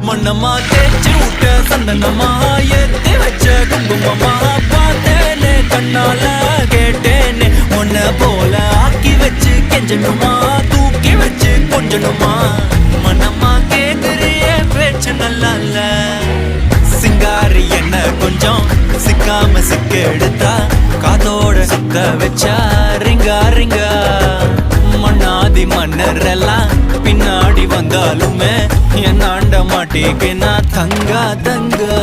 மண்ணம்மா தேய்ச்சி விட்ட சந்தனமா ஏத்தி வச்ச குங்குமமா பார்த்தேனே கண்ணால கேட்டேனே உன்ன போல ஆக்கி வச்சு கெஞ்சணுமா தூக்கி வச்சு கொஞ்சணுமா மனமா கேக்குறிய பேச்சு நல்லா இல்ல சிங்காரி என்ன கொஞ்சம் சிக்காம சிக்க எடுத்தா காதோட சுத்த வச்சா ரிங்கா ரிங்கா மண்ணாதி மன்னர் எல்லாம் பின்னாடி வந்தாலுமே என் ஆண்ட மாட்டேக்கு நான் தங்கா தங்கா